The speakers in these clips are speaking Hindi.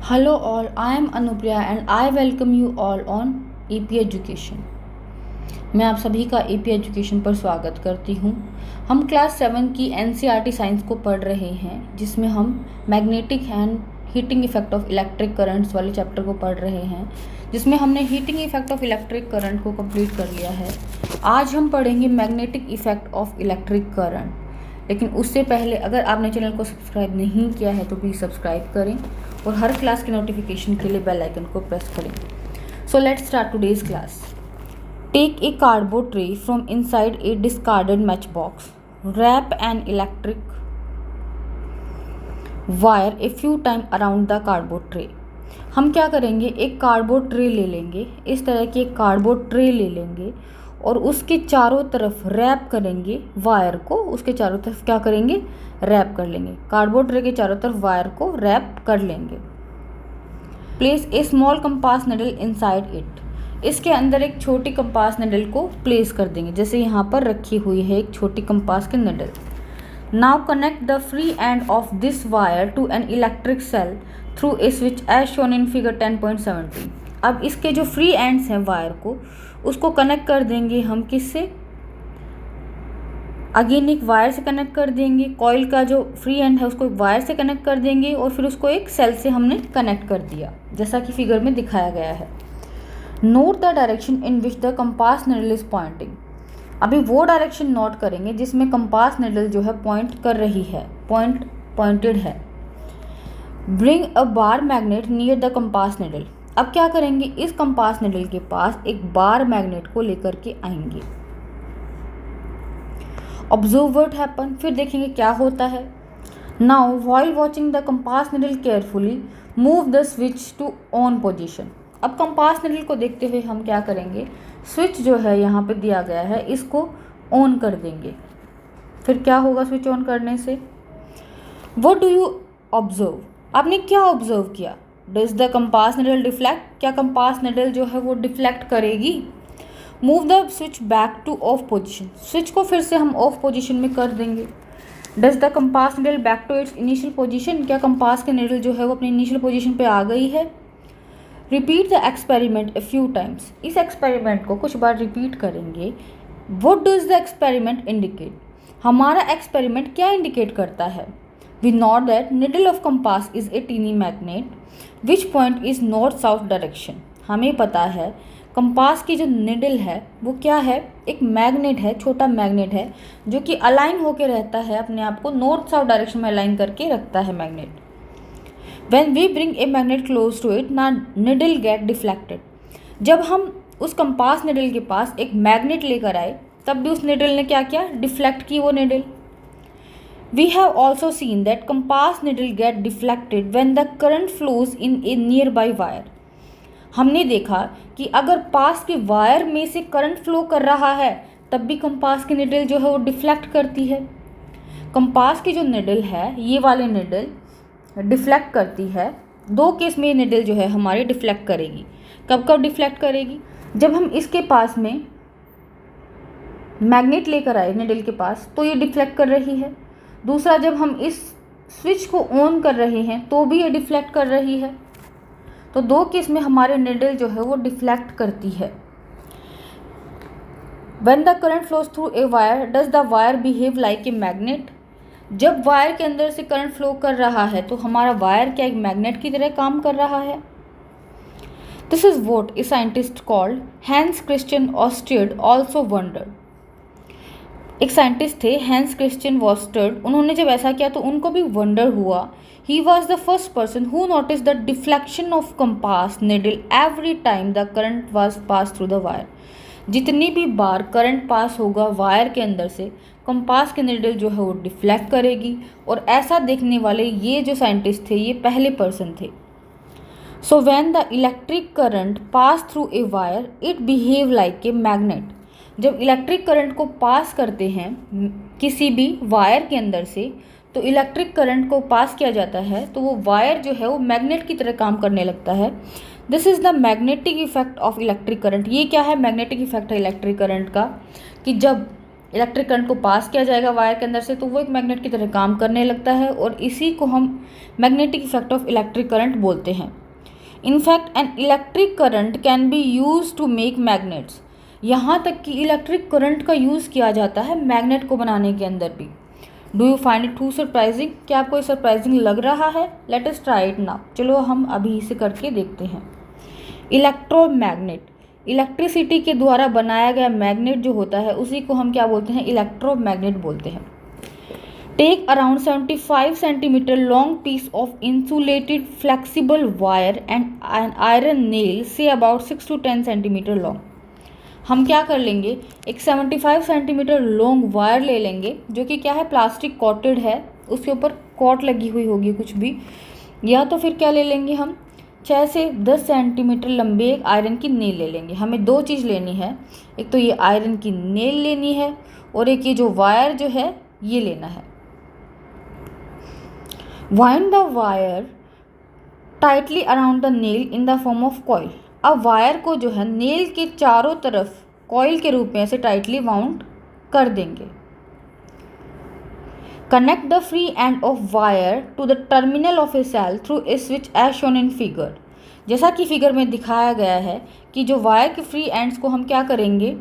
Hello all, I am Anupriya and I welcome you all on AP Education। मैं आप सभी का AP एजुकेशन पर स्वागत करती हूँ। हम क्लास 7 की NCERT साइंस को पढ़ रहे हैं, जिसमें हम magnetic and heating effect of electric currents वाले चैप्टर को पढ़ रहे हैं, जिसमें हमने heating effect of electric current को कंप्लीट कर लिया है। आज हम पढ़ेंगे magnetic effect of electric current. लेकिन उससे पहले अगर आपने चैनल को सब्सक्राइब नहीं किया है तो प्लीज़ सब्सक्राइब करें और हर क्लास की नोटिफिकेशन के लिए बेल आइकन को प्रेस करें। So let's start today's class. Take a cardboard tray from inside a discarded match box, wrap an electric wire a few time around the cardboard tray. हम क्या करेंगे, एक कार्डबोर्ड ट्रे ले लेंगे, इस तरह की एक कार्डबोर्ड ट्रे ले लेंगे और उसके चारों तरफ रैप करेंगे वायर को। उसके चारों तरफ क्या करेंगे, रैप कर लेंगे। कार्डबोर्ड ट्रे के चारों तरफ वायर को रैप कर लेंगे। Place a small compass needle inside it. इसके अंदर एक छोटी कंपास निडल को प्लेस कर देंगे, जैसे यहाँ पर रखी हुई है एक छोटी कंपास की needle. Now connect the free end of this wire to an electric cell through a switch as shown in figure 10.17। अब इसके जो फ्री एंड्स हैं वायर को, उसको कनेक्ट कर देंगे हम किससे, अगेन एक वायर से कनेक्ट कर देंगे। कॉइल का जो फ्री एंड है उसको एक वायर से कनेक्ट कर देंगे और फिर उसको एक सेल से हमने कनेक्ट कर दिया, जैसा कि फिगर में दिखाया गया है। Note the direction in which the compass needle is pointing. अभी वो डायरेक्शन नोट करेंगे जिसमें कंपास निडल जो है पॉइंट कर रही है, पॉइंटेड है। Bring a bar magnet near the compass needle. अब क्या करेंगे, इस कंपास निडल के पास एक बार मैग्नेट को लेकर के आएंगे। ऑब्जर्व व्हाट हैपन, फिर देखेंगे क्या होता है। Now while watching the compass needle carefully move the switch to on position. अब कंपास निडल को देखते हुए हम क्या करेंगे, स्विच जो है यहाँ पे दिया गया है इसको ऑन कर देंगे। फिर क्या होगा स्विच ऑन करने से, व्हाट डू यू ऑब्जर्व। आपने क्या ऑब्जर्व किया, does the compass needle deflect, क्या कंपास निडल जो है वो डिफ्लेक्ट करेगी। Move the switch back to off position, switch को फिर से हम ऑफ पोजीशन में कर देंगे। Does the compass needle back to its initial position, क्या कंपास के निडल जो है वो अपनी इनिशियल पोजीशन पे आ गई है। Repeat the experiment a few times, इस एक्सपेरिमेंट को कुछ बार रिपीट करेंगे। What does the experiment indicate, हमारा एक्सपेरिमेंट क्या इंडिकेट करता है। We know that needle of compass is a teeny magnet which point is north south direction। हमें पता है कंपास की जो निडल है वो क्या है, एक मैग्नेट है, छोटा मैग्नेट है जो कि अलाइन होकर रहता है, अपने आप को नॉर्थ साउथ डायरेक्शन में अलाइन करके रखता है magnet. When we bring a magnet close to it, ना निडल get deflected। जब हम उस कंपास निडल के पास एक मैग्नेट लेकर आए तब भी उस निडल ने क्या किया, डिफ्लेक्ट की वो needle. We have also seen that compass needle get deflected when the current flows in a nearby wire। हमने देखा कि अगर पास के वायर में से करंट फ्लो कर रहा है तब भी कंपास की निडल जो है वो डिफ्लेक्ट करती है। कंपास की जो निडल है, ये वाली निडल डिफ्लेक्ट करती है। दो केस में ये निडल जो है हमारी डिफ्लेक्ट करेगी। कब कब डिफ्लेक्ट करेगी, जब हम इसके पास में मैग्नेट लेकर आए निडल के पास तो ये डिफ्लेक्ट कर रही है। दूसरा, जब हम इस स्विच को ऑन कर रहे हैं तो भी ये डिफ्लेक्ट कर रही है। तो दो केस में हमारे निडल जो है वो डिफ्लेक्ट करती है। When the current flows through a wire, does the wire behave like a magnet? जब वायर के अंदर से करंट फ्लो कर रहा है तो हमारा वायर क्या एक मैग्नेट की तरह काम कर रहा है। This is what a scientist called Hans Christian Ørsted also wondered। एक साइंटिस्ट थे हैंस क्रिश्चियन वॉस्टर्ड, उन्होंने जब ऐसा किया तो उनको भी वंडर हुआ। He was the first person who notice the deflection of compass needle every time the current was pass through the wire. जितनी भी बार करंट पास होगा वायर के अंदर से, कंपास के निडल जो है वो डिफ्लेक्ट करेगी। और ऐसा देखने वाले ये जो साइंटिस्ट थे ये पहले पर्सन थे। So when the electric current pass through a wire it behave like a magnet. जब इलेक्ट्रिक करंट को पास करते हैं किसी भी वायर के अंदर से, तो इलेक्ट्रिक करंट को पास किया जाता है तो वो वायर जो है वो मैग्नेट की तरह काम करने लगता है। This is the magnetic effect of electric current. ये क्या है, मैग्नेटिक इफेक्ट है इलेक्ट्रिक करंट का, कि जब इलेक्ट्रिक करंट को पास किया जाएगा वायर के अंदर से, तो वो एक मैग्नेट की तरह काम करने लगता है और इसी को हम magnetic effect of electric current बोलते हैं। In fact an electric current can be use to make magnets. यहाँ तक कि इलेक्ट्रिक करंट का यूज़ किया जाता है मैग्नेट को बनाने के अंदर भी। Do you find it too surprising? क्या आपको ये सरप्राइजिंग लग रहा है? Let us try it now. चलो हम अभी इसे करके देखते हैं। इलेक्ट्रोमैग्नेट, इलेक्ट्रिसिटी के द्वारा बनाया गया मैग्नेट जो होता है उसी को हम क्या बोलते हैं? इलेक्ट्रोमैग्नेट बोलते हैं। Take around 75 centimetre long piece of insulated flexible wire and an iron nail say about 6 to 10 centimetre long. हम क्या कर लेंगे, एक 75 सेंटीमीटर लॉन्ग वायर ले लेंगे जो कि क्या है, प्लास्टिक कॉटेड है, उसके ऊपर कॉट लगी हुई होगी कुछ भी, या तो फिर क्या ले लेंगे हम 6 से 10 सेंटीमीटर लंबे एक आयरन की नेल ले लेंगे। हमें दो चीज़ लेनी है, एक तो ये आयरन की नेल लेनी है और एक ये जो वायर जो है ये लेना है। Wind the wire tightly around the nail in the form of coil. अब वायर को जो है नेल के चारों तरफ कॉइल के रूप में ऐसे टाइटली वाउंड कर देंगे। Connect the free end of wire to the terminal of a cell through a switch as shown in figure. जैसा कि फिगर में दिखाया गया है कि जो वायर के फ्री एंड्स को हम क्या करेंगे,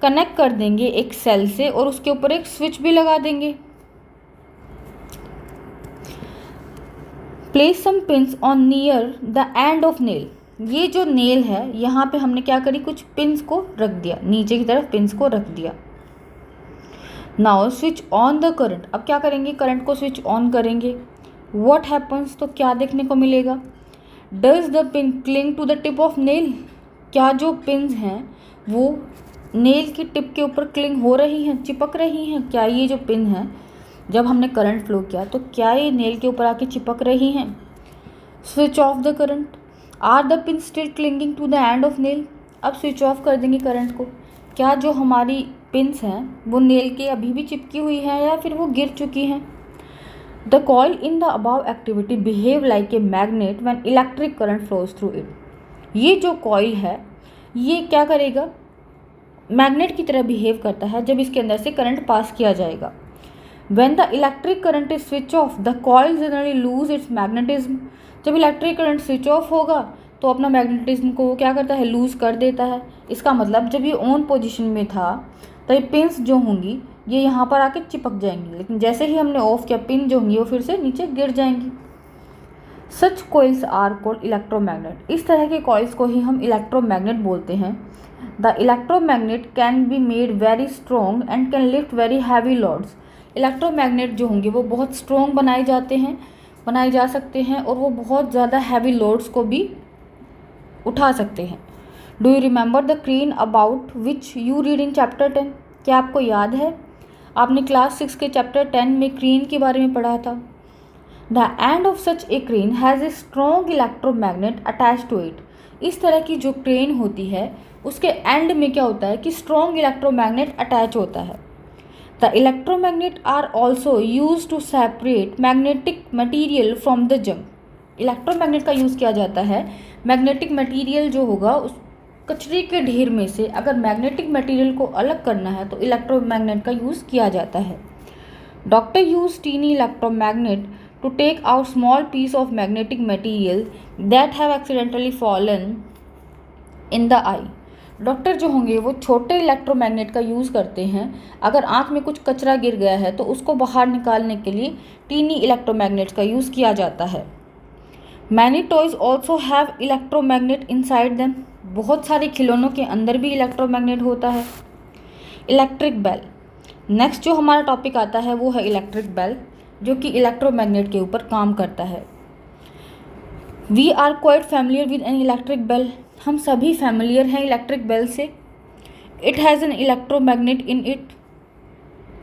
कनेक्ट कर देंगे एक सेल से और उसके ऊपर एक स्विच भी लगा देंगे। Place some pins on near the end of nail. ये जो नेल है यहाँ पे हमने क्या करी, कुछ पिन्स को रख दिया, नीचे की तरफ पिन्स को रख दिया। Now switch on the current. अब क्या करेंगे, करंट को स्विच ऑन करेंगे। व्हाट हैपन्स, तो क्या देखने को मिलेगा, does the pin cling to the tip of nail. क्या जो पिन्स हैं वो नेल की टिप के ऊपर क्लिंग हो रही हैं, चिपक रही हैं। क्या ये जो पिन है जब हमने करंट फ्लो किया तो क्या ये नेल के ऊपर आके चिपक रही हैं। Switch off the current. Are the pin still clinging to the end of nail. अब स्विच ऑफ कर देंगे करंट को। क्या जो हमारी पिन्स हैं वो नेल के अभी भी चिपकी हुई हैं या फिर वो गिर चुकी हैं। The coil in the above activity behave like a magnet when electric current flows through it. ये जो कॉइल है ये क्या करेगा, मैग्नेट की तरह बिहेव करता है जब इसके अंदर से करंट पास किया जाएगा। When the electric current is switch off, the coil generally lose its magnetism। जब इलेक्ट्रिक करंट स्विच ऑफ होगा तो अपना मैग्नेटिज्म को वो क्या करता है, लूज़ कर देता है। इसका मतलब जब ये ऑन पोजीशन में था तो ये पिन्स जो होंगी ये यहाँ पर आके चिपक जाएंगी, लेकिन जैसे ही हमने ऑफ किया पिन जो होंगी वो फिर से नीचे गिर जाएंगी। सच कोइल्स आर कॉल्ड इलेक्ट्रोमैग्नेट। इस तरह के कॉइल्स को ही हम इलेक्ट्रोमैग्नेट बोलते हैं। The electromagnet can be made very strong and can lift very heavy loads. Electromagnet जो होंगे वो बहुत स्ट्रॉन्ग बनाए जा सकते हैं और वो बहुत ज़्यादा हैवी लोड्स को भी उठा सकते हैं। Do you remember the crane about which you read in chapter 10। क्या आपको याद है, आपने क्लास 6 के चैप्टर 10 में क्रेन के बारे में पढ़ा था। The end of such a crane has a strong electromagnet attach to it. इस तरह की जो क्रेन होती है उसके एंड में क्या होता है कि स्ट्रॉन्ग इलेक्ट्रोमैग्नेट अटैच होता है। The electromagnet are also used to separate magnetic material from the junk। Electromagnet का यूज़ किया जाता है मैग्नेटिक मटेरियल जो होगा उस कचरे के ढेर में से अगर मैग्नेटिक मटेरियल को अलग करना है तो इलेक्ट्रोमैग्नेट का यूज़ किया जाता है। Doctor use tiny electromagnet to take out small piece of magnetic material that have accidentally fallen in the eye. Doctor जो होंगे वो छोटे इलेक्ट्रोमैग्नेट का यूज़ करते हैं। अगर आँख में कुछ कचरा गिर गया है तो उसको बाहर निकालने के लिए टीनी इलेक्ट्रोमैग्नेट्स का यूज़ किया जाता है। Many toys also have electromagnet inside them. बहुत सारे खिलौनों के अंदर भी इलेक्ट्रोमैग्नेट होता है। Electric bell. नेक्स्ट जो हमारा टॉपिक आता है वो है इलेक्ट्रिक बेल, जो कि इलेक्ट्रोमैग्नेट के ऊपर काम करता है। We are quite familiar with an electric bell. हम सभी फैमिलियर हैं इलेक्ट्रिक बेल से। It has an electromagnet in it.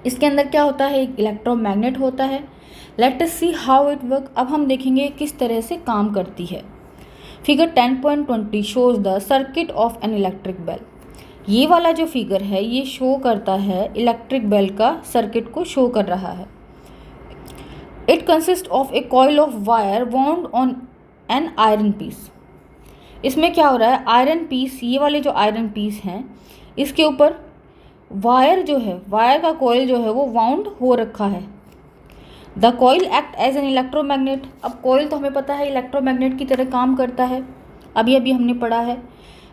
इसके अंदर क्या होता है, एक इलेक्ट्रोमैग्नेट होता है। Let us see how it work. अब हम देखेंगे किस तरह से काम करती है। Figure 10.20 shows the circuit of an electric bell. ये वाला जो फिगर है ये शो करता है इलेक्ट्रिक बेल का सर्किट को शो कर रहा है। It consist of a coil of wire wound on an iron piece. इसमें क्या हो रहा है, आयरन पीस, ये वाले जो आयरन पीस हैं इसके ऊपर वायर जो है, वायर का कॉइल जो है वो वाउंड हो रखा है। The coil act as an electromagnet. अब कॉइल तो हमें पता है इलेक्ट्रोमैग्नेट की तरह काम करता है, अभी अभी हमने पढ़ा है।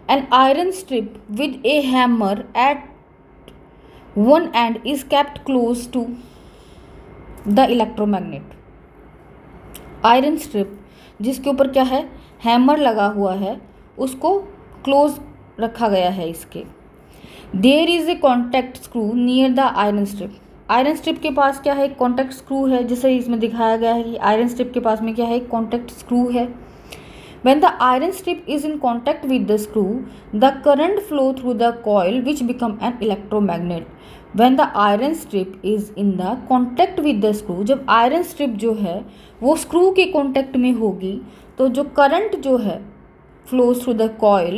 An iron strip with a hammer at one end is kept close to the electromagnet. Iron strip जिसके ऊपर क्या है, हैमर लगा हुआ है, उसको क्लोज रखा गया है इसके। There is a contact screw near the iron strip. Iron strip के पास क्या है, कॉन्टैक्ट स्क्रू है, जैसे इसमें दिखाया गया है कि आयरन स्ट्रिप के पास में क्या है, कॉन्टैक्ट स्क्रू है। When the iron strip is in contact with the screw, the current flow through the coil which become an electromagnet. When the iron strip is in the contact with the screw, जब आयरन स्ट्रिप जो है वो स्क्रू के कॉन्टैक्ट में होगी तो जो करंट जो है flows through the coil,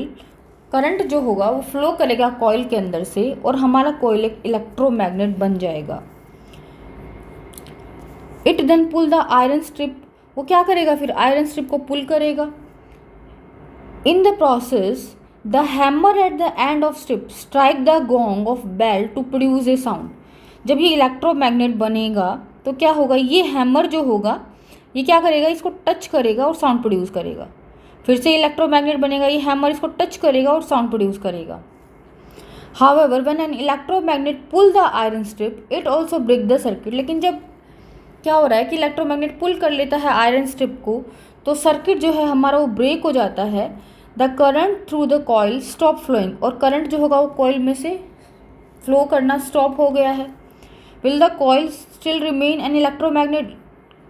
current जो होगा वो फ्लो करेगा कॉइल के अंदर से और हमारा कॉइल एक इलेक्ट्रोमैग्नेट बन जाएगा। It then pull the iron strip, वो क्या करेगा फिर, आयरन स्ट्रिप को पुल करेगा। In the process, the hammer at the end of strip strike the gong of bell to produce a sound. जब ये इलेक्ट्रोमैग्नेट बनेगा तो क्या होगा, ये हैमर जो होगा ये क्या करेगा, इसको टच करेगा और साउंड प्रोड्यूस करेगा। फिर से इलेक्ट्रोमैग्नेट बनेगा, ये हैमर इसको टच करेगा और साउंड प्रोड्यूस करेगा। However, when an electromagnet pull the iron strip, it also break the circuit. लेकिन जब क्या हो रहा है कि इलेक्ट्रोमैग्नेट पुल कर लेता है आयरन स्ट्रिप को तो सर्किट जो है हमारा वो ब्रेक हो जाता है। The current through the coil stop flowing, और करंट जो होगा वो कॉइल में से फ्लो करना स्टॉप हो गया है। Will the coil still remain N electromagnet,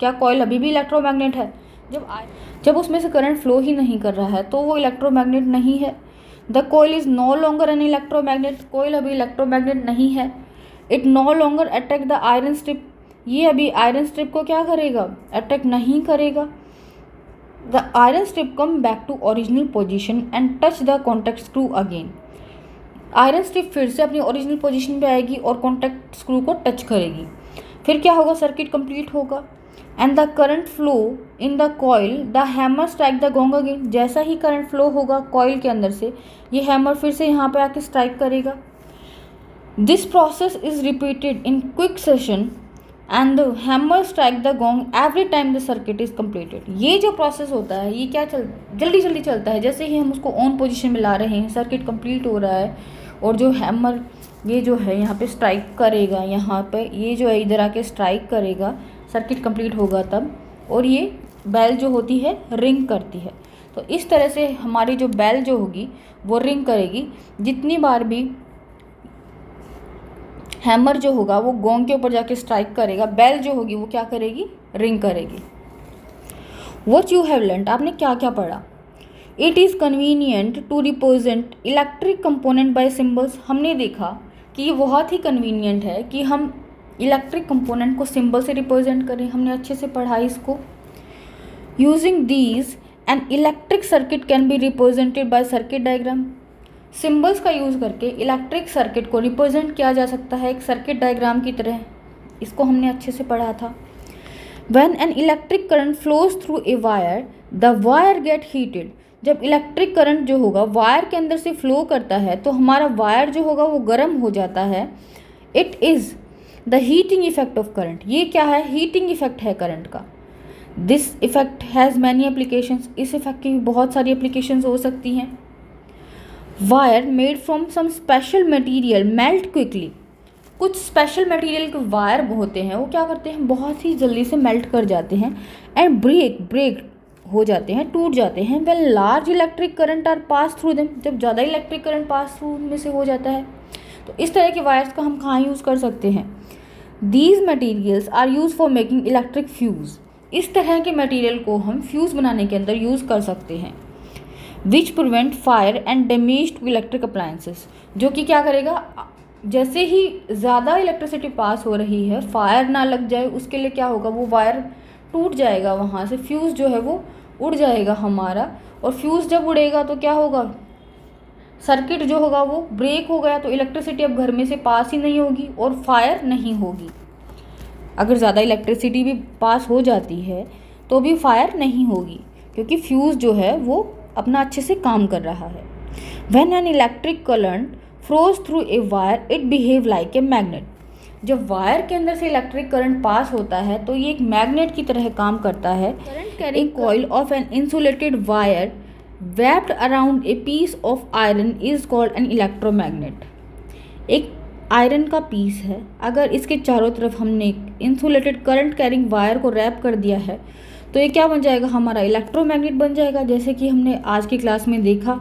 क्या कॉइल अभी भी इलेक्ट्रोमैग्नेट है? जब उसमें से करंट फ्लो ही नहीं कर रहा है तो वो इलेक्ट्रोमैग्नेट नहीं है। The coil is no longer an electromagnet, coil अभी इलेक्ट्रोमैग्नेट नहीं है। It no longer attack the iron strip, ये अभी आयरन स्ट्रिप को क्या करेगा, अटैक नहीं करेगा। The iron strip come back to original position and touch the contact screw again. Iron strip फिर से अपनी ओरिजिनल पोजिशन पे आएगी और कॉन्टैक्ट स्क्रू को टच करेगी। फिर क्या होगा, सर्किट कंप्लीट होगा। And the current flow in the coil, the hammer strike the gong again. जैसा ही करंट फ्लो होगा कॉइल के अंदर से, ये हैमर फिर से यहाँ पे आके स्ट्राइक करेगा। This process is repeated in quick session and the hammer strike the gong every time the circuit is completed. ये जो प्रोसेस होता है ये क्या जल्दी जल्दी चलता है। जैसे ही हम उसको ऑन पोजीशन में ला रहे हैं, सर्किट कंप्लीट हो रहा है और जो हैमर ये जो है यहाँ पे स्ट्राइक करेगा, यहाँ पे ये जो है इधर आके स्ट्राइक करेगा, सर्किट कंप्लीट होगा तब, और ये बेल जो होती है रिंग करती है। तो इस तरह से हमारी जो बेल जो होगी वो रिंग करेगी। जितनी बार भी हैमर जो होगा वो गोंग के ऊपर जाके स्ट्राइक करेगा, बेल जो होगी वो क्या करेगी, रिंग करेगी। व्हाट यू हैव लर्नड, आपने क्या क्या पढ़ा। It is convenient to represent electric component by symbols. हमने देखा कि ये बहुत ही कन्वीनियंट है कि हम इलेक्ट्रिक कंपोनेंट को सिंबल से रिप्रेजेंट करें, हमने अच्छे से पढ़ा इसको। Using these an electric circuit can be represented by circuit diagram. Symbols का यूज़ करके इलेक्ट्रिक सर्किट को रिप्रेजेंट किया जा सकता है एक सर्किट डायग्राम की तरह, इसको हमने अच्छे से पढ़ा था। When an electric current flows through a wire, the wire gate heated. जब इलेक्ट्रिक करंट जो होगा वायर के अंदर से फ्लो करता है तो हमारा वायर जो होगा वो गर्म हो जाता है। It is the heating effect of current. ये क्या है, हीटिंग इफेक्ट है करंट का। This effect has many applications. इस इफेक्ट की बहुत सारी एप्लीकेशंस हो सकती हैं। Wire made from some special material melt quickly. कुछ स्पेशल मटेरियल के वायर होते हैं वो क्या करते हैं, बहुत ही जल्दी से मेल्ट कर जाते हैं। एंड ब्रेक हो जाते हैं, टूट जाते हैं। When large electric current are pass through them. जब ज़्यादा इलेक्ट्रिक करंट पास थ्रू में से हो जाता है तो इस तरह के वायर्स का हम कहाँ यूज़ कर सकते हैं। These materials are use for making electric fuse. इस तरह के मटीरियल को हम फ्यूज़ बनाने के अंदर यूज़ कर सकते हैं। Which prevent fire and damage to electric appliances. जो कि क्या करेगा, जैसे ही ज़्यादा इलेक्ट्रिसिटी पास हो रही है फायर ना लग जाए उसके लिए क्या होगा, वो वायर टूट जाएगा, वहाँ से फ्यूज़ जो है वो उड़ जाएगा हमारा। और फ्यूज़ जब उड़ेगा तो क्या होगा, सर्किट जो होगा वो ब्रेक हो गया तो इलेक्ट्रिसिटी अब घर में से पास ही नहीं होगी और फायर नहीं होगी। अगर ज़्यादा इलेक्ट्रिसिटी भी पास हो जाती है तो भी फायर नहीं होगी क्योंकि फ्यूज़ जो है वो अपना अच्छे से काम कर रहा है। When an electric current flows through a wire it behave like a magnet. जब वायर के अंदर से इलेक्ट्रिक करंट पास होता है तो ये एक मैग्नेट की तरह काम करता है। Current carrying coil of an insulated wire wrapped around a piece of iron is called an electromagnet। एक आयरन का पीस है, अगर इसके चारों तरफ हमने इंसुलेटेड करंट कैरिंग वायर को रैप कर दिया है तो ये क्या बन जाएगा, हमारा इलेक्ट्रोमैग्नेट बन जाएगा। जैसे कि हमने आज की क्लास में देखा,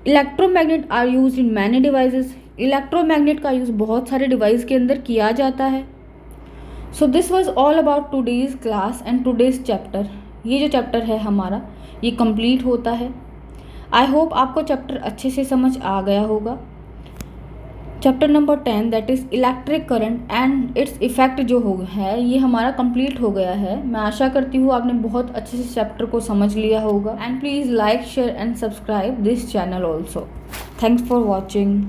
electromagnet are use in many devices. Electromagnet का यूज़ बहुत सारे डिवाइस के अंदर किया जाता है। So this was all about today's class and today's chapter. ये जो चैप्टर है हमारा ये कंप्लीट होता है। आई होप आपको चैप्टर अच्छे से समझ आ गया होगा। Chapter number 10 that is electric current and it's effect जो है ये हमारा कंप्लीट हो गया है। मैं आशा करती हूँ आपने बहुत अच्छे से चैप्टर को समझ लिया होगा। And please like share and subscribe this channel also. Thanks for watching.